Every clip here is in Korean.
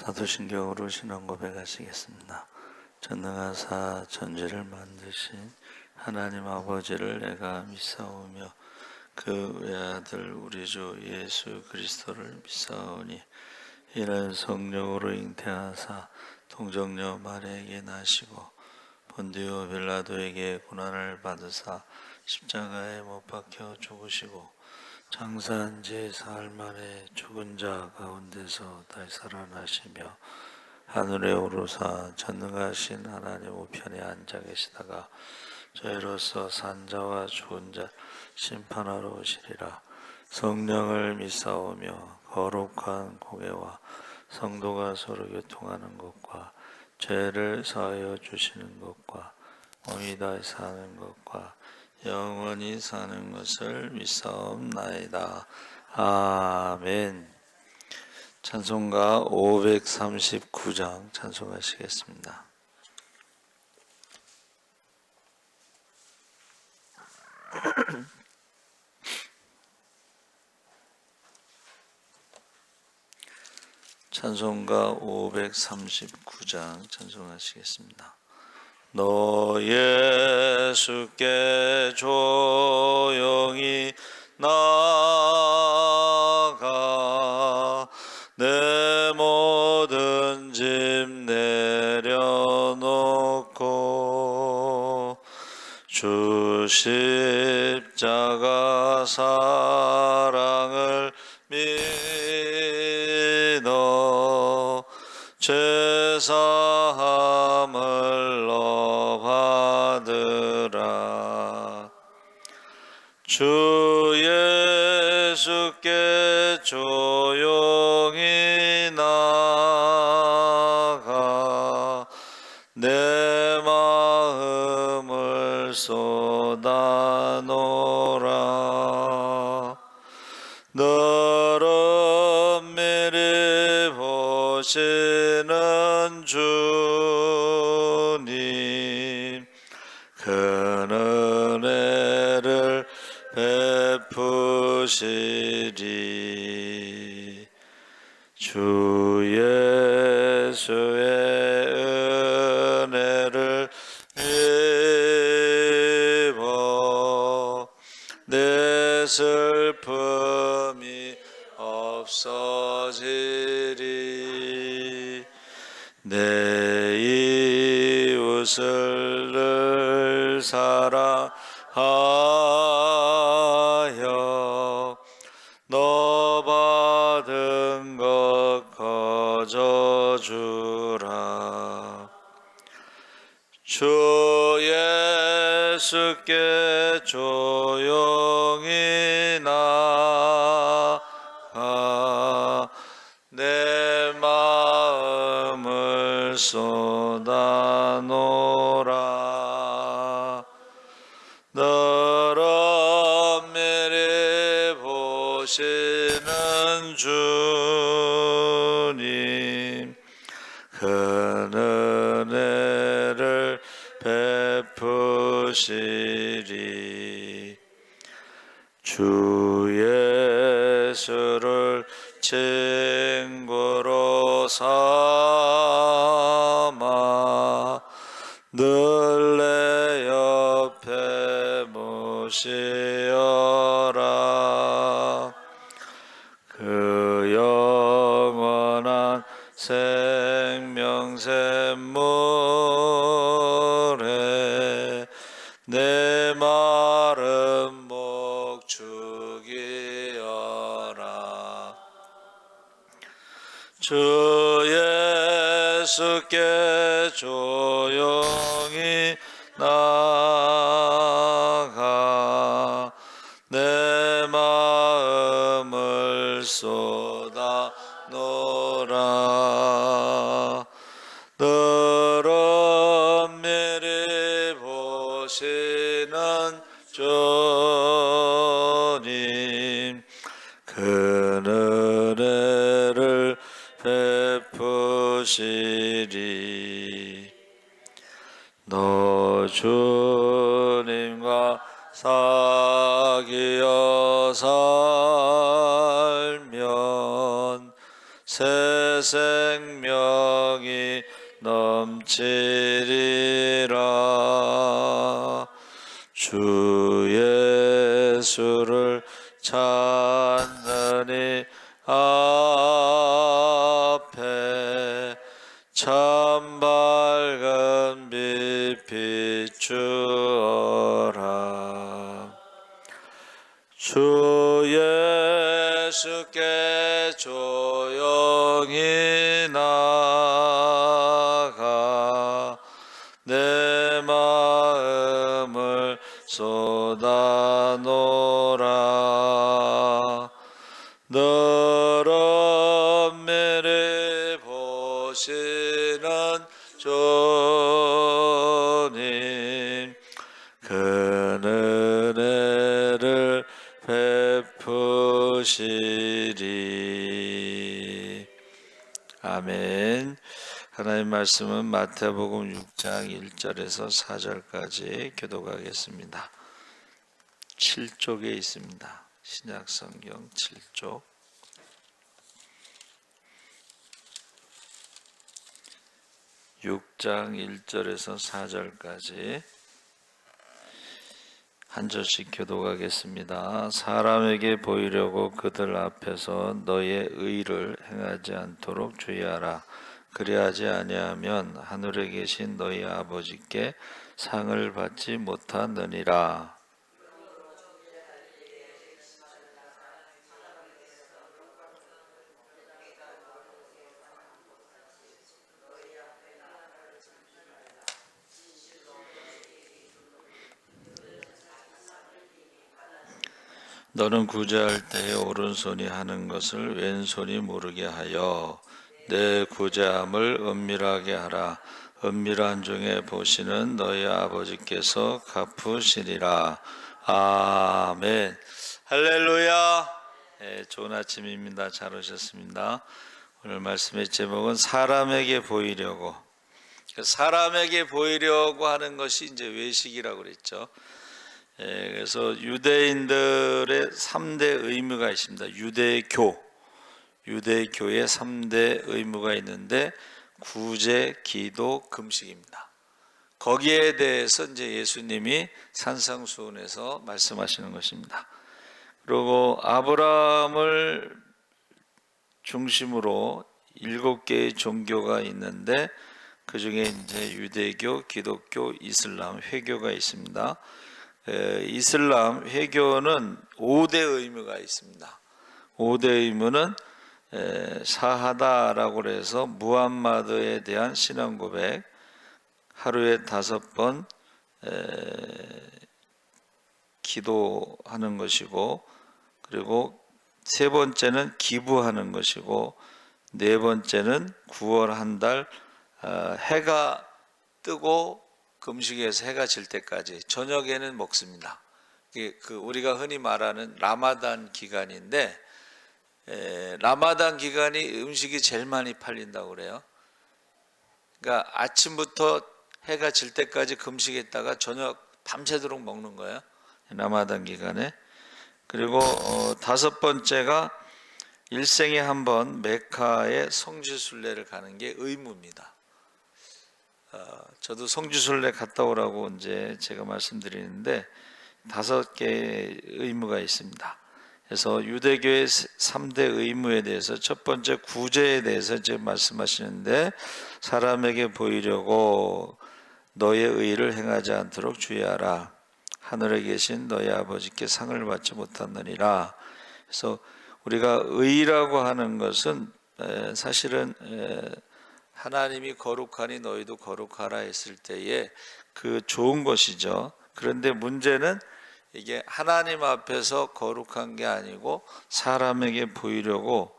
사도신경으로 신앙 고백하시겠습니다. 전능하사 전지를 만드신 하나님 아버지를 내가 믿사오며 그 외아들 우리 주 예수 그리스도를 믿사오니 이는 성령으로 잉태하사 동정녀 마리아에게 나시고 본디오 빌라도에게 고난을 받으사 십자가에 못 박혀 죽으시고 장사한 지 사흘 만에 죽은 자 가운데서 다시 살아나시며 하늘에 오르사 전능하신 하나님 우편에 앉아 계시다가 저희로서 산 자와 죽은 자 심판하러 오시리라. 성령을 믿사오며 거룩한 공회와 성도가 서로 교통하는 것과 죄를 사하여 주시는 것과 몸이 다시 사는 것과 영원히 사는 것을 믿사옵나이다. 아멘. 찬송가 539장 찬송하시겠습니다. 찬송가 539장 찬송하시겠습니다. 너 예수께 조용히 나아가 내 모든 짐 내려놓고 주 십자가 사랑을 믿어 죄사함을 너 받으라. 주 예수께 조용히 나아가 내 마음을 쏟아놓으라. 너를 미리 보시는 주님 큰 은혜를 베푸시리. 주 예수의 은혜를 입어 내 슬픔이 없어지리. 내 이웃을 늘 사랑하여 너 받은 것 거저주라. 주 예수께 조용히 나아가 내 마음을 쏟아놓으라. 너를 미리 보시는 주님 큰 은혜를 베푸시리. 주 예수를 친구로 삼아 늘 내 옆에 모시어라. 그 영원한 생명샘물에 내 마른 목 죽이어라. 주 예수께 조용히 나아가 내 마음을 쏟아놓으라. 너를 미리 보시는 주님 큰 은혜를 베푸시리. 너 주님과 사귀어 살면 새 생명이 넘치리라. 주 예수를 찾느니 앞에 참 밝은 빛 비추어라. 주 예수께 조용히 나가 내 마음을 쏟아놓으라. 늘 엄밀히 보시는 주님, 그 은혜를 베푸시리. 아멘. 하나님 말씀은 마태복음 6장 1절에서 4절까지 교독하겠습니다. 7쪽에 있습니다. 신약성경 7쪽. 6장 1절에서 4절까지 한 절씩 교독하겠습니다. 사람에게 보이려고 그들 앞에서 너의 의를 행하지 않도록 주의하라. 그리하지 아니하면 하늘에 계신 너희 아버지께 상을 받지 못하느니라. 너는 구제할 때에 오른손이 하는 것을 왼손이 모르게 하여 내 구제함을 은밀하게 하라. 은밀한 중에 보시는 너희 아버지께서 갚으시리라. 아멘. 할렐루야. 좋은 아침입니다. 잘 오셨습니다. 오늘 말씀의 제목은 사람에게 보이려고. 사람에게 보이려고 하는 것이 이제 외식이라고 그랬죠. 그래서 유대인들의 3대 의무가 있습니다. 유대교의 3대 의무가 있는데 구제, 기도, 금식입니다. 거기에 대해서 이제 예수님이 산상수훈에서 말씀하시는 것입니다. 그리고 아브라함을 중심으로 7개의 종교가 있는데 그 중에 이제 유대교, 기독교, 이슬람, 회교가 있습니다. 이슬람 회교는 5대 의무가 있습니다. 5대 의무는 사하다라고 해서 무함마드에 대한 신앙 고백, 하루에 5번 기도하는 것이고, 그리고 3번째는 기부하는 것이고, 4번째는 9월 한 달 해가 뜨고 금식에서 해가 질 때까지 저녁에는 먹습니다. 우리가 흔히 말하는 라마단 기간인데, 라마단 기간이 음식이 제일 많이 팔린다고 그래요. 그러니까 아침부터 해가 질 때까지 금식했다가 저녁 밤새도록 먹는 거예요. 라마단 기간에. 그리고 5번째가 일생에 한 번 메카의 성지순례를 가는 게 의무입니다. 저도 성지순례 갔다 오라고 이제 제가 말씀드리는데 5개의 의무가 있습니다. 그래서 유대교의 3대 의무에 대해서 첫 번째 구제에 대해서 이제 말씀하시는데, 사람에게 보이려고 너의 의를 행하지 않도록 주의하라. 하늘에 계신 너희 아버지께 상을 받지 못하느니라. 그래서 우리가 의라고 하는 것은 사실은 하나님이 거룩하니 너희도 거룩하라 했을 때에 그 좋은 것이죠. 그런데 문제는 이게 하나님 앞에서 거룩한 게 아니고 사람에게 보이려고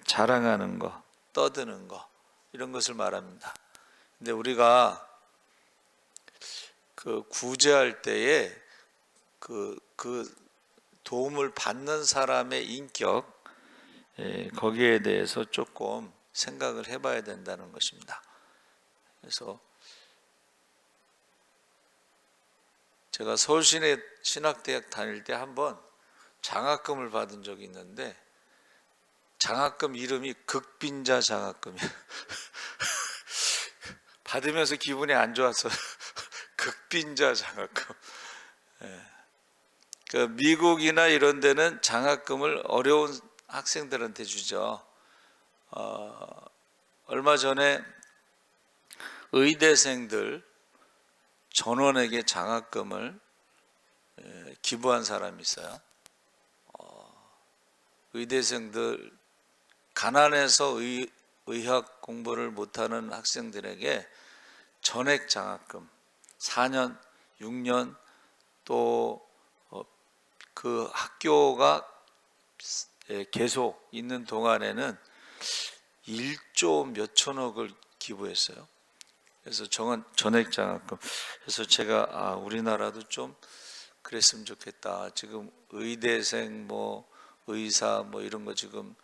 자랑하는 거, 떠드는 거, 이런 것을 말합니다. 근데 우리가 그 구제할 때에 그 도움을 받는 사람의 인격, 거기에 대해서 조금 생각을 해봐야 된다는 것입니다. 그래서 제가 서울신학대학 다닐 때 한번 장학금을 받은 적이 있는데, 장학금 이름이 극빈자 장학금이에요. 받으면서 기분이 안 좋았어. 극빈자 장학금. 그 미국이나 이런 데는 장학금을 어려운 학생들한테 주죠. 얼마 전에 의대생들 전원에게 장학금을 기부한 사람이 있어요. 의대생들, 가난해서 의학 공부를 못하는 학생들에게 전액 장학금 4년, 6년 또 그 학교가 계속 있는 동안에는 1조 몇천억을 기부했어요. 그래서 전액 장학금. 그래서 제가 우리나라도 좀 그랬으면 좋겠다. 지금 의대생 뭐 의사 뭐 이런 거 지금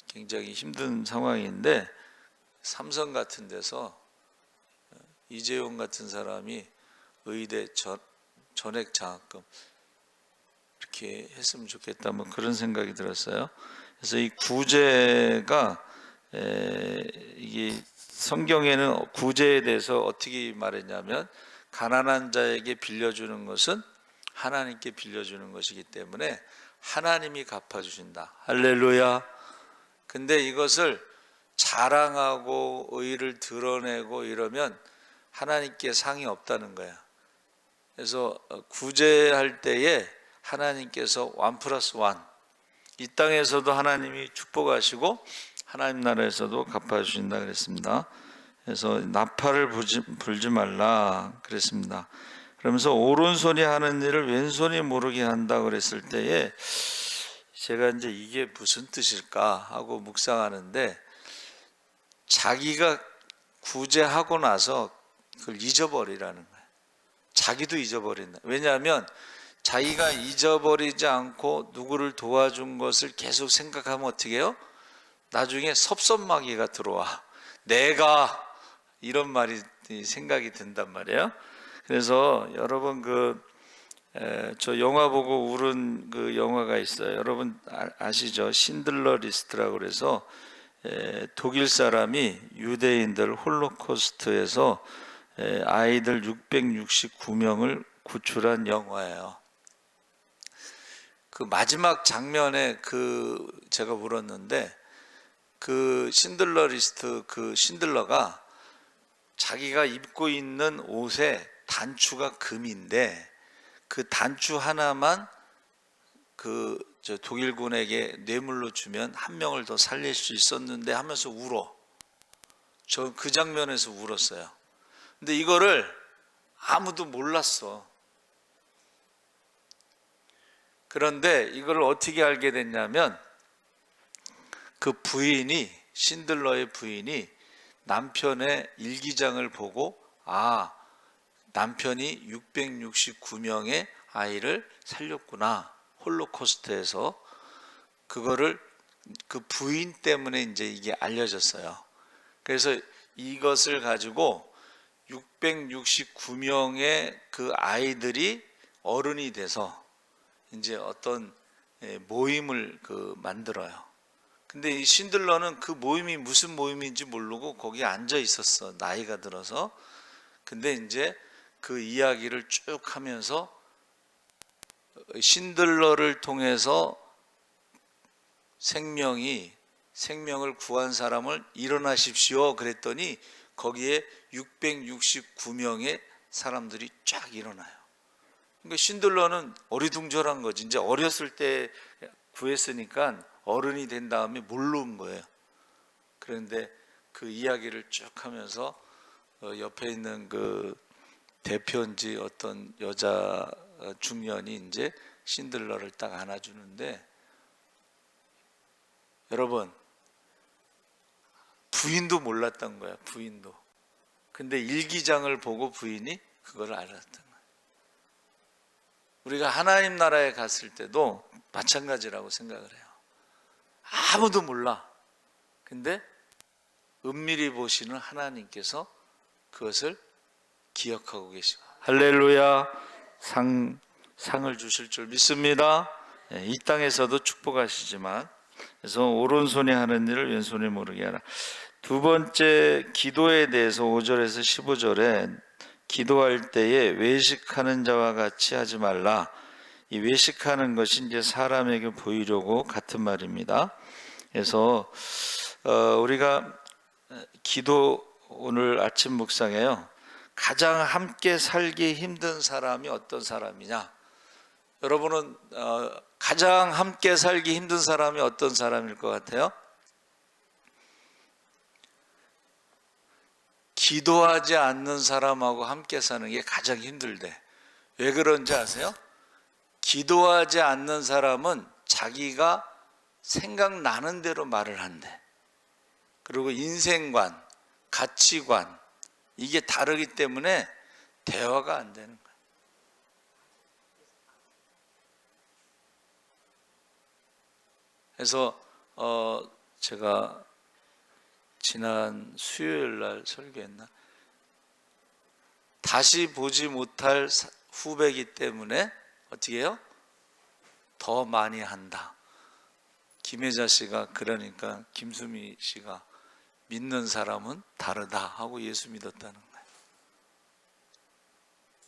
굉장히 힘든 상황인데 삼성 같은 데서 이재용 같은 사람이 의대 전액 장학금 이렇게 했으면 좋겠다. 뭐 그런 생각이 들었어요. 그래서 이 구제가 이게 성경에는 구제에 대해서 어떻게 말했냐면 가난한 자에게 빌려주는 것은 하나님께 빌려주는 것이기 때문에 하나님이 갚아주신다. 할렐루야. 근데 이것을 자랑하고 의의를 드러내고 이러면 하나님께 상이 없다는 거야. 그래서 구제할 때에 하나님께서 1+1, 이 땅에서도 하나님이 축복하시고 하나님 나라에서도 갚아주신다 그랬습니다. 그래서 나팔을 불지 말라 그랬습니다. 그러면서 오른손이 하는 일을 왼손이 모르게 한다 그랬을 때에 제가 이제 이게 무슨 뜻일까 하고 묵상하는데, 자기가 구제하고 나서 그걸 잊어버리라는 거예요. 자기도 잊어버린다. 왜냐하면 자기가 잊어버리지 않고 누구를 도와준 것을 계속 생각하면 어떻게 해요? 나중에 섭섭마귀가 들어와. 내가 이런 말이 생각이 든단 말이에요. 그래서 여러분 저 영화 보고 울은 그 영화가 있어요. 여러분 아시죠? 신들러 리스트라고 그래서 독일 사람이 유대인들 홀로코스트에서 아이들 669명을 구출한 영화예요. 그 마지막 장면에 제가 울었는데, 그 신들러 리스트 그 신들러가 자기가 입고 있는 옷에 단추가 금인데 그 단추 하나만 저 독일군에게 뇌물로 주면 한 명을 더 살릴 수 있었는데 하면서 울어. 저 그 장면에서 울었어요. 근데 이거를 아무도 몰랐어. 그런데 이걸 어떻게 알게 됐냐면 그 부인이, 신들러의 부인이 남편의 일기장을 보고 남편이 669명의 아이를 살렸구나, 홀로코스트에서. 그거를 그 부인 때문에 이제 이게 알려졌어요. 그래서 이것을 가지고 669명의 그 아이들이 어른이 돼서 이제 어떤 모임을 만들어요. 근데 이 신들러는 그 모임이 무슨 모임인지 모르고 거기에 앉아 있었어, 나이가 들어서. 근데 이제 그 이야기를 쭉 하면서 신들러를 통해서 생명을 구한 사람을 일어나십시오 그랬더니 거기에 669명의 사람들이 쫙 일어나요. 그러니까 신들러는 어리둥절한 거지. 이제 어렸을 때 구했으니까 어른이 된 다음에 모르는 거예요. 그런데 그 이야기를 쭉 하면서 옆에 있는 그 대표인지 어떤 여자 중년이 이제 신들러를 딱 안아주는데, 여러분 부인도 몰랐던 거야, 부인도. 근데 일기장을 보고 부인이 그걸 알았던 거야. 우리가 하나님 나라에 갔을 때도 마찬가지라고 생각을 해요. 아무도 몰라. 근데 은밀히 보시는 하나님께서 그것을 기억하고 계시고, 할렐루야, 상을 주실 줄 믿습니다. 이 땅에서도 축복하시지만 그래서 오른손이 하는 일을 왼손이 모르게 하라. 두 번째, 기도에 대해서 5절에서 15절에 기도할 때에 외식하는 자와 같이 하지 말라. 이 외식하는 것이 이제 사람에게 보이려고 같은 말입니다. 그래서 우리가 기도 오늘 아침 묵상에요. 가장 함께 살기 힘든 사람이 어떤 사람이냐? 여러분은 가장 함께 살기 힘든 사람이 어떤 사람일 것 같아요? 기도하지 않는 사람하고 함께 사는 게 가장 힘들대. 왜 그런지 아세요? 기도하지 않는 사람은 자기가 생각나는 대로 말을 한대. 그리고 인생관, 가치관 이게 다르기 때문에 대화가 안 되는 거예요. 그래서 제가 지난 수요일 날 설교했나? 다시 보지 못할 후배이기 때문에 어떻게 해요? 더 많이 한다. 김혜자 씨가 그러니까 김수미 씨가 믿는 사람은 다르다 하고 예수 믿었다는 거예요.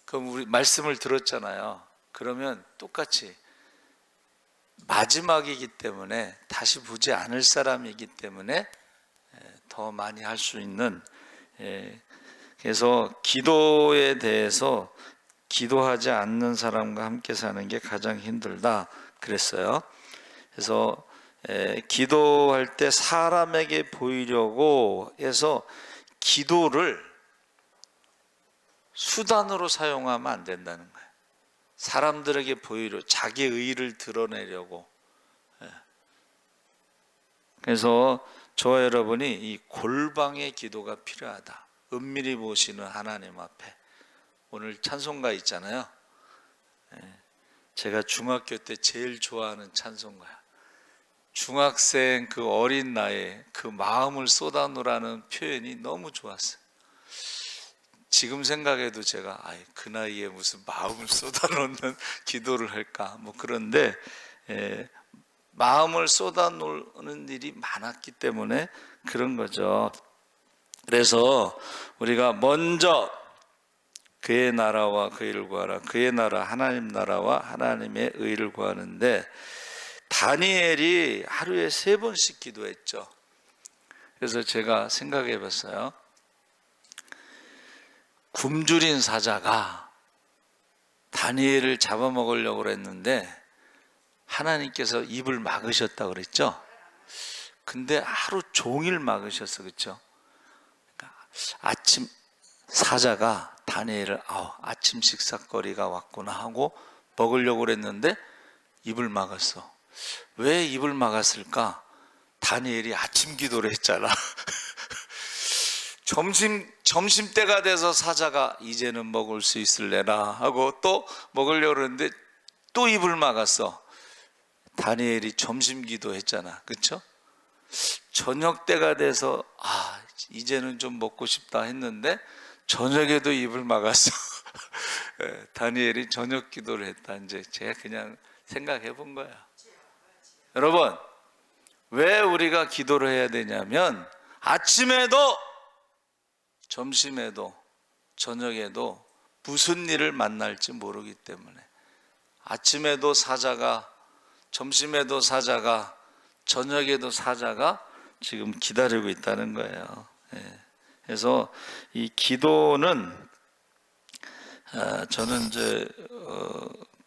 그럼 우리 말씀을 들었잖아요. 그러면 똑같이 마지막이기 때문에 다시 보지 않을 사람이기 때문에 더 많이 할 수 있는, 그래서 기도에 대해서 기도하지 않는 사람과 함께 사는 게 가장 힘들다 그랬어요. 그래서 기도할 때 사람에게 보이려고 해서 기도를 수단으로 사용하면 안 된다는 거예요. 사람들에게 보이려 자기 의의를 드러내려고. 그래서 저와 여러분이 이 골방의 기도가 필요하다. 은밀히 보시는 하나님 앞에. 오늘 찬송가 있잖아요. 제가 중학교 때 제일 좋아하는 찬송가야. 중학생 그 어린 나이에 그 마음을 쏟아놓으라는 표현이 너무 좋았어요. 지금 생각해도 제가 그 나이에 무슨 마음을 쏟아놓는 기도를 할까 뭐 그런데 마음을 쏟아놓는 일이 많았기 때문에 그런 거죠. 그래서 우리가 먼저 그의 나라와 그 일을 구하라. 그의 나라, 하나님 나라와 하나님의 의를 구하는데 다니엘이 하루에 3번씩 기도했죠. 그래서 제가 생각해 봤어요. 굶주린 사자가 다니엘을 잡아먹으려고 했는데 하나님께서 입을 막으셨다고 그랬죠. 근데 하루 종일 막으셨어. 그렇죠? 그러니까 아침 사자가 다니엘을 아침 식사거리가 왔구나 하고 먹으려고 그랬는데 입을 막았어. 왜 입을 막았을까? 다니엘이 아침 기도를 했잖아. 점심 때가 돼서 사자가 이제는 먹을 수 있을래나 하고 또 먹으려고 그러는데 또 입을 막았어. 다니엘이 점심 기도했잖아. 그렇죠? 저녁 때가 돼서 이제는 좀 먹고 싶다 했는데 저녁에도 입을 막았어. 다니엘이 저녁 기도를 했다. 이제 제가 그냥 생각해 본 거야. 여러분, 왜 우리가 기도를 해야 되냐면 아침에도 점심에도 저녁에도 무슨 일을 만날지 모르기 때문에 아침에도 사자가, 점심에도 사자가, 저녁에도 사자가 지금 기다리고 있다는 거예요. 그래서 이 기도는 저는 이제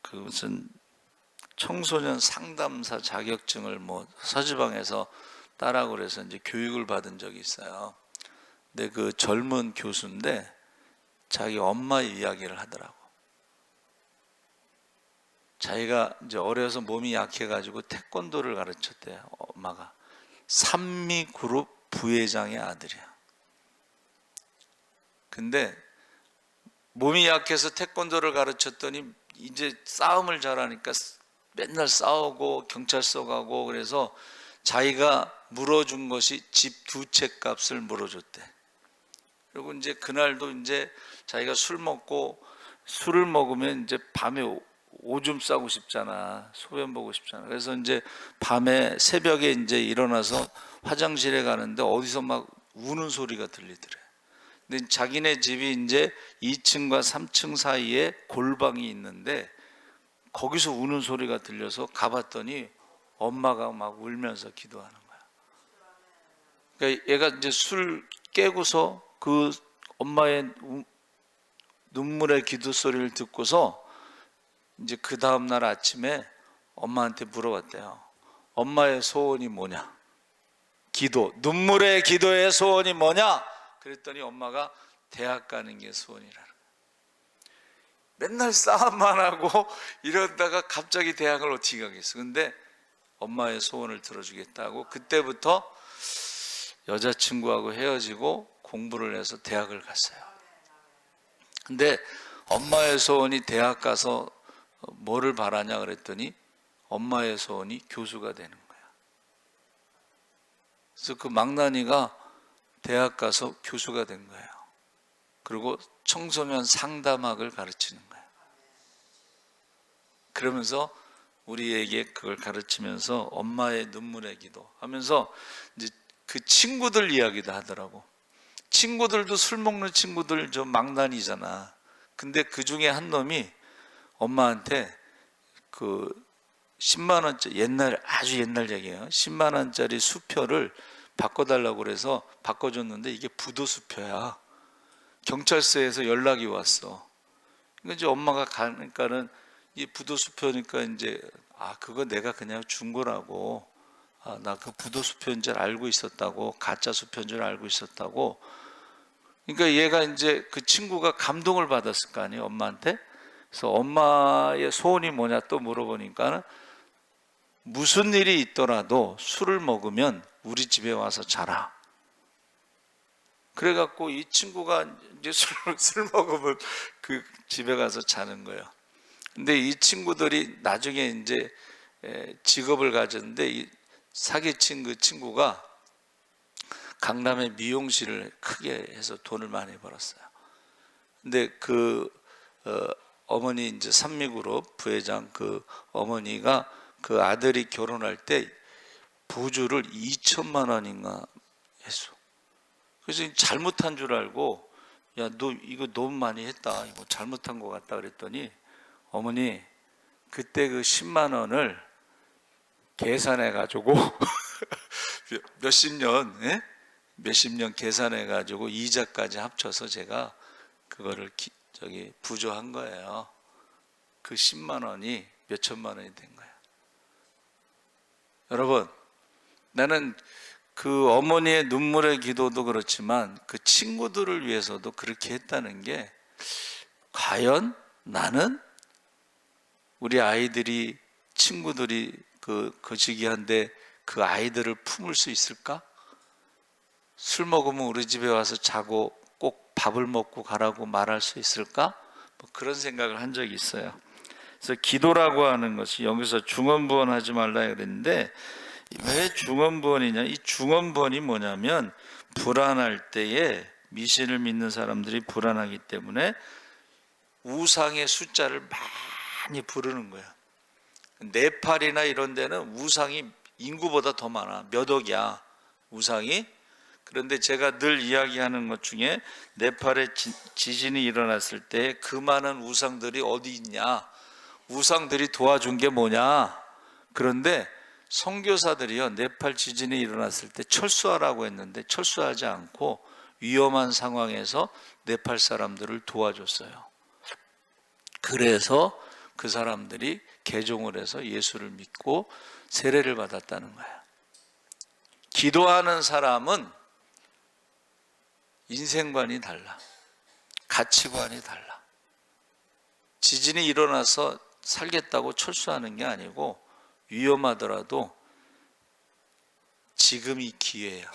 그 무슨 청소년 상담사 자격증을 뭐 서지방에서 따라고 그래서 이제 교육을 받은 적이 있어요. 근데 그 젊은 교수인데 자기 엄마 이야기를 하더라고. 자기가 이제 어려서 몸이 약해가지고 태권도를 가르쳤대요. 엄마가 산미 그룹 부회장의 아들이야. 근데 몸이 약해서 태권도를 가르쳤더니 이제 싸움을 잘하니까 맨날 싸우고 경찰서 가고 그래서 자기가 물어준 것이 집 2채 값을 물어줬대. 그리고 이제 그날도 이제 자기가 술을 먹으면 이제 밤에 오줌 싸고 싶잖아. 소변 보고 싶잖아. 그래서 이제 밤에 새벽에 이제 일어나서 화장실에 가는데 어디서 막 우는 소리가 들리더래. 근데 자기네 집이 이제 2층과 3층 사이에 골방이 있는데 거기서 우는 소리가 들려서 가봤더니 엄마가 막 울면서 기도하는 거야. 그러니까 얘가 이제 술 깨고서 그 엄마의 눈물의 기도 소리를 듣고서 이제 그 다음날 아침에 엄마한테 물어봤대요. 엄마의 소원이 뭐냐? 기도, 눈물의 기도의 소원이 뭐냐? 그랬더니 엄마가 대학 가는 게 소원이라는 거예요. 맨날 싸움만 하고 이러다가 갑자기 대학을 어떻게 가겠어? 근데 엄마의 소원을 들어주겠다고 그때부터 여자친구하고 헤어지고 공부를 해서 대학을 갔어요. 근데 엄마의 소원이 대학 가서 뭐를 바라냐 그랬더니 엄마의 소원이 교수가 되는 거야. 그래서 그 망나니가 대학 가서 교수가 된 거예요. 그리고 청소년 상담학을 가르치는 거예요. 그러면서 우리에게 그걸 가르치면서 엄마의 눈물의 기도 하면서 이제 그 친구들 이야기도 하더라고. 친구들도 술 먹는 친구들 좀 망나니잖아. 근데 그 중에 한 놈이 엄마한테 그 10만 원짜리 아주 옛날 얘기예요. 10만 원짜리 수표를 바꿔달라고 그래서 바꿔줬는데 이게 부도 수표야. 경찰서에서 연락이 왔어. 그러니까 이제 엄마가 가니까는 이 부도 수표니까 이제 그거 내가 그냥 준 거라고. 나 그 부도 수표인 줄 알고 있었다고. 가짜 수표인 줄 알고 있었다고. 그러니까 얘가 이제 그 친구가 감동을 받았을 거 아니에요, 엄마한테. 그래서 엄마의 소원이 뭐냐 또 물어보니까는 무슨 일이 있더라도 술을 먹으면 우리 집에 와서 자라. 그래갖고 이 친구가 이제 술 먹으면 그 집에 가서 자는 거예요. 근데 이 친구들이 나중에 이제 직업을 가졌는데 이 사기친 그 친구가 강남에 미용실을 크게 해서 돈을 많이 벌었어요. 근데 그 어머니 이제 삼미그룹 부회장 그 어머니가 그 아들이 결혼할 때 부주를 2천만 원인가 했어. 그래서 잘못한 줄 알고 야, 너 이거 너무 많이 했다. 이거 잘못한 것 같다 그랬더니 어머니 그때 그 10만 원을 계산해 가지고 몇십 년 계산해 가지고 이자까지 합쳐서 제가 그거를 부조한 거예요. 그 10만 원이 몇 천만 원이 된 거예요. 여러분, 나는 그 어머니의 눈물의 기도도 그렇지만 그 친구들을 위해서도 그렇게 했다는 게 과연 나는 우리 아이들이 친구들이 그 거시기한데 그 아이들을 품을 수 있을까? 술 먹으면 우리 집에 와서 자고 꼭 밥을 먹고 가라고 말할 수 있을까? 뭐 그런 생각을 한 적이 있어요. 그래서 기도라고 하는 것이 여기서 중언부언하지 말라 그랬는데 왜 중언부언이냐? 이 중언부언이 뭐냐면 불안할 때에 미신을 믿는 사람들이 불안하기 때문에 우상의 숫자를 많이 부르는 거야. 네팔이나 이런 데는 우상이 인구보다 더 많아. 몇 억이야 우상이. 그런데 제가 늘 이야기하는 것 중에 네팔에 지진이 일어났을 때 그 많은 우상들이 어디 있냐, 우상들이 도와준 게 뭐냐. 그런데 선교사들이요 네팔 지진이 일어났을 때 철수하라고 했는데 철수하지 않고 위험한 상황에서 네팔 사람들을 도와줬어요. 그래서 그 사람들이 개종을 해서 예수를 믿고 세례를 받았다는 거야. 기도하는 사람은 인생관이 달라. 가치관이 달라. 지진이 일어나서 살겠다고 철수하는 게 아니고 위험하더라도 지금이 기회야.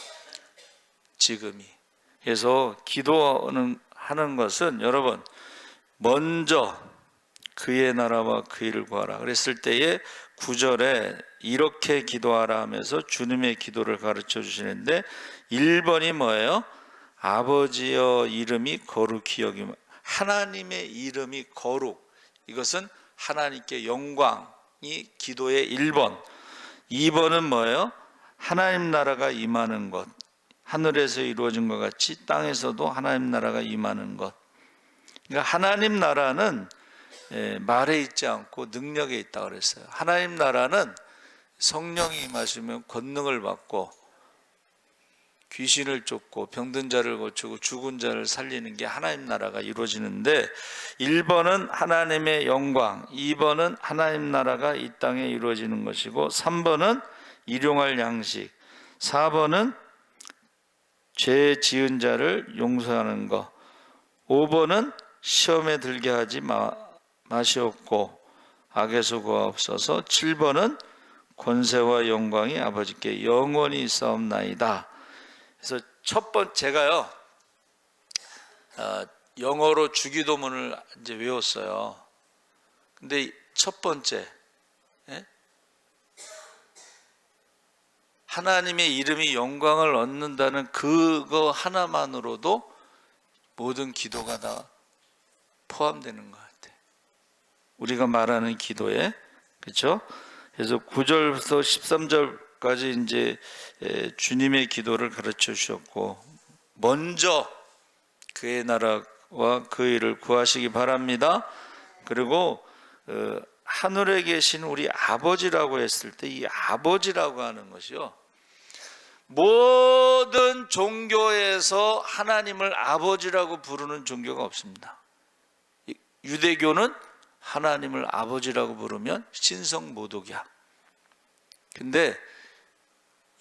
지금이. 그래서 기도는 하는 것은 여러분 먼저 그의 나라와 그 일을 구하라 그랬을 때에 9절에 이렇게 기도하라 하면서 주님의 기도를 가르쳐 주시는데 1번이 뭐예요? 아버지여 이름이 거룩히 여김. 하나님의 이름이 거룩. 이것은 하나님께 영광이 기도의 1번. 2번은 뭐예요? 하나님 나라가 임하는 것. 하늘에서 이루어진 것 같이 땅에서도 하나님 나라가 임하는 것. 그러니까 하나님 나라는 말에 있지 않고 능력에 있다고 그랬어요. 하나님 나라는 성령이 임하시면 권능을 받고 귀신을 쫓고 병든 자를 고치고 죽은 자를 살리는 게 하나님 나라가 이루어지는데, 1번은 하나님의 영광, 2번은 하나님 나라가 이 땅에 이루어지는 것이고, 3번은 일용할 양식, 4번은 죄 지은 자를 용서하는 것, 5번은 시험에 들게 하지 마시옵고 악에서 구하옵소서, 7번은 권세와 영광이 아버지께 영원히 있사옵나이다. 그래서 첫 번째, 제가요 영어로 주기도문을 이제 외웠어요. 근데 첫 번째, 하나님의 이름이 영광을 얻는다는 그거 하나만으로도 모든 기도가 다 포함되는 것 같아요. 우리가 말하는 기도에, 그렇죠? 그래서 9절부터 13절까지 이제 주님의 기도를 가르쳐 주셨고, 먼저 그의 나라와 그 일을 구하시기 바랍니다. 그리고 하늘에 계신 우리 아버지라고 했을 때, 이 아버지라고 하는 것이요, 모든 종교에서 하나님을 아버지라고 부르는 종교가 없습니다. 유대교는 하나님을 아버지라고 부르면 신성모독이야. 근데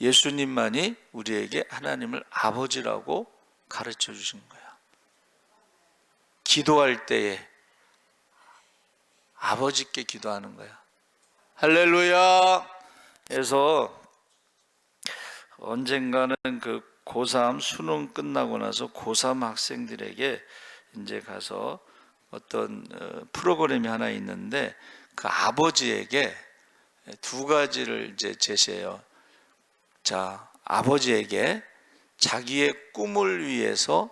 예수님만이 우리에게 하나님을 아버지라고 가르쳐 주신 거야. 기도할 때에 아버지께 기도하는 거야. 할렐루야. 그래서 언젠가는 그 고3 수능 끝나고 나서 고3 학생들에게 이제 가서 어떤 프로그램이 하나 있는데, 그 아버지에게 두 가지를 이제 제시해요. 자, 아버지에게 자기의 꿈을 위해서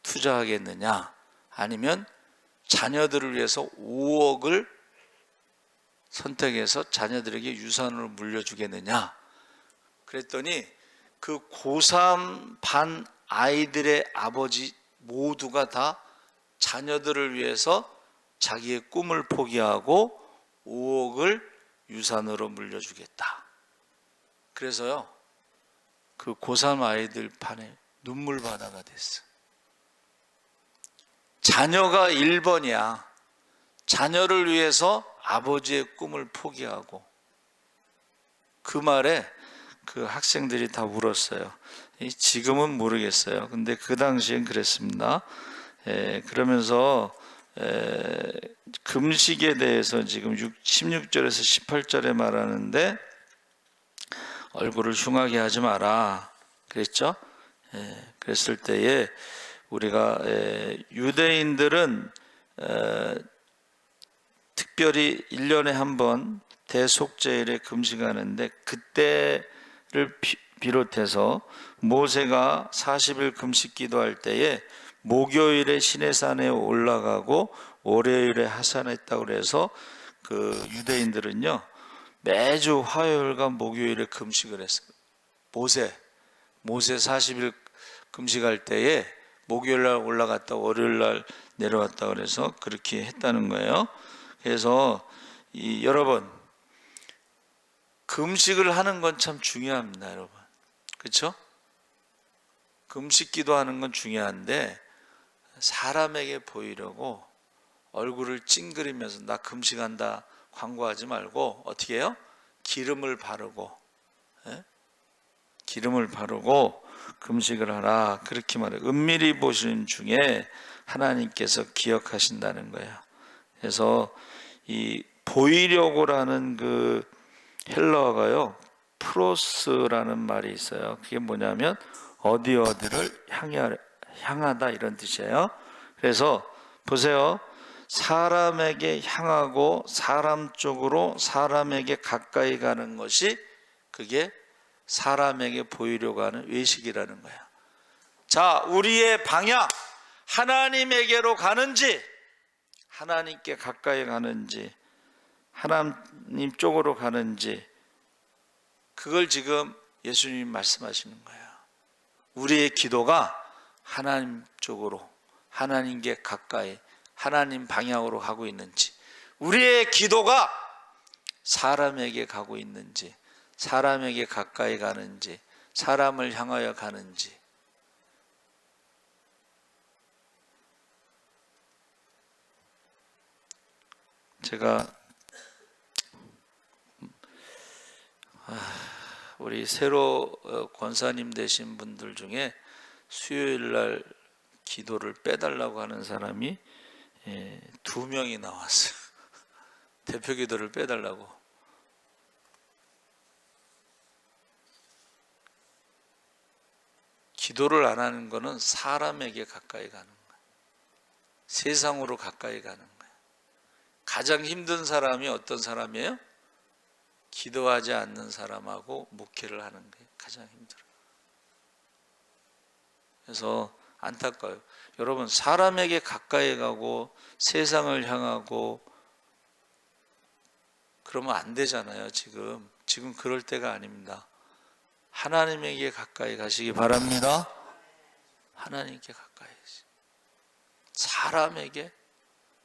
투자하겠느냐, 아니면 자녀들을 위해서 5억을 선택해서 자녀들에게 유산으로 물려주겠느냐. 그랬더니 그 고3 반 아이들의 아버지 모두가 다 자녀들을 위해서 자기의 꿈을 포기하고 5억을 유산으로 물려주겠다. 그래서요, 그 고3 아이들 반에 눈물바다가 됐어. 자녀가 1번이야. 자녀를 위해서 아버지의 꿈을 포기하고. 그 말에 그 학생들이 다 울었어요. 지금은 모르겠어요. 근데 그 당시엔 그랬습니다. 그러면서 금식에 대해서 지금 16절에서 18절에 말하는데, 얼굴을 흉하게 하지 마라 그랬죠. 그랬을 때에 우리가 유대인들은 특별히 1년에 한 번 대속죄일에 금식하는데, 그때를 비롯해서 모세가 40일 금식 기도할 때에 목요일에 시내산에 올라가고 월요일에 하산했다고 그래서 그 유대인들은요 매주 화요일과 목요일에 금식을 했어요. 모세 40일 금식할 때에 목요일날 올라갔다 월요일날 내려왔다 그래서 그렇게 했다는 거예요. 그래서 여러분, 금식을 하는 건 참 중요합니다, 여러분. 그렇죠? 금식 기도하는 건 중요한데, 사람에게 보이려고 얼굴을 찡그리면서 나 금식한다 광고하지 말고 어떻게 해요? 기름을 바르고 금식을 하라, 그렇게 말해요. 은밀히 보시는 중에 하나님께서 기억하신다는 거예요. 그래서 이 보이려고라는 그 헬라어가요, 프로스라는 말이 있어요. 그게 뭐냐면 어디를 향하다 이런 뜻이에요. 그래서 보세요, 사람에게 향하고 사람 쪽으로 사람에게 가까이 가는 것이, 그게 사람에게 보이려고 하는 외식이라는 거야. 자, 우리의 방향 하나님에게로 가는지 하나님께 가까이 가는지 하나님 쪽으로 가는지, 그걸 지금 예수님이 말씀하시는 거예요. 우리의 기도가 하나님 쪽으로, 하나님께 가까이, 하나님 방향으로 가고 있는지, 우리의 기도가 사람에게 가고 있는지, 사람에게 가까이 가는지, 사람을 향하여 가는지. 제가 우리 새로 권사님 되신 분들 중에 수요일 날 기도를 빼달라고 하는 사람이 2명이 나왔어요. 대표 기도를 빼달라고. 기도를 안 하는 거는 사람에게 가까이 가는 거예요. 세상으로 가까이 가는 거예요. 가장 힘든 사람이 어떤 사람이에요? 기도하지 않는 사람하고 목회를 하는 게 가장 힘들어요. 그래서 안타까워요. 여러분, 사람에게 가까이 가고 세상을 향하고 그러면 안 되잖아요. 지금 그럴 때가 아닙니다. 하나님에게 가까이 가시기 바랍니다. 하나님께 가까이 가시. 사람에게,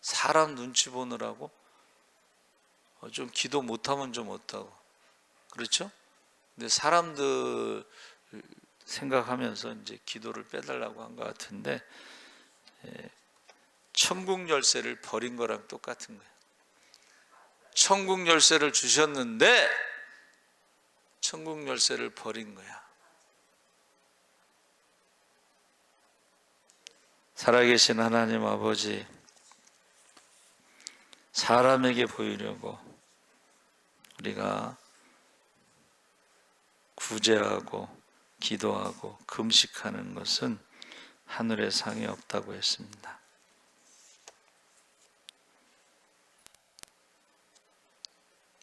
사람 눈치 보느라고 좀 기도 못하면 좀 못하고, 그렇죠? 근데 사람들 생각하면서 이제 기도를 빼달라고 한 것 같은데, 천국 열쇠를 버린 거랑 똑같은 거예요. 천국 열쇠를 주셨는데 천국 열쇠를 버린 거야. 살아계신 하나님 아버지, 사람에게 보이려고 우리가 구제하고 기도하고 금식하는 것은 하늘의 상이 없다고 했습니다.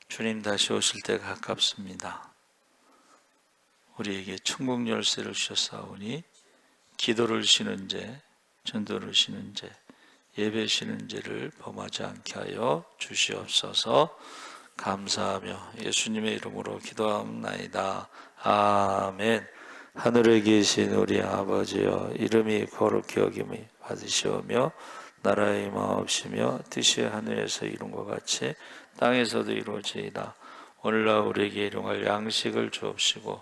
주님 다시 오실 때가 가깝습니다. 우리에게 천국 열쇠를 주셨사오니 기도를 쉬는 죄, 전도를 쉬는 죄, 예배 쉬는 죄를 범하지 않게 하여 주시옵소서. 감사하며 예수님의 이름으로 기도하옵나이다. 아멘. 하늘에 계신 우리 아버지여, 이름이 거룩히 여김이 받으시오며 나라의 마옵시며 뜻이 하늘에서 이룬 것 같이 땅에서도 이루어지이다. 오늘날 우리에게 일용할 양식을 주옵시고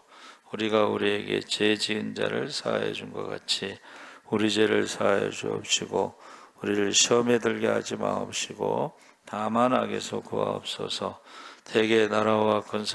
우리가 우리에게 죄 지은 자를 사하여 준 것 같이 우리 죄를 사하여 주옵시고 우리를 시험에 들게 하지 마옵시고 다만 악에서 구하옵소서. 대개 나라와 권세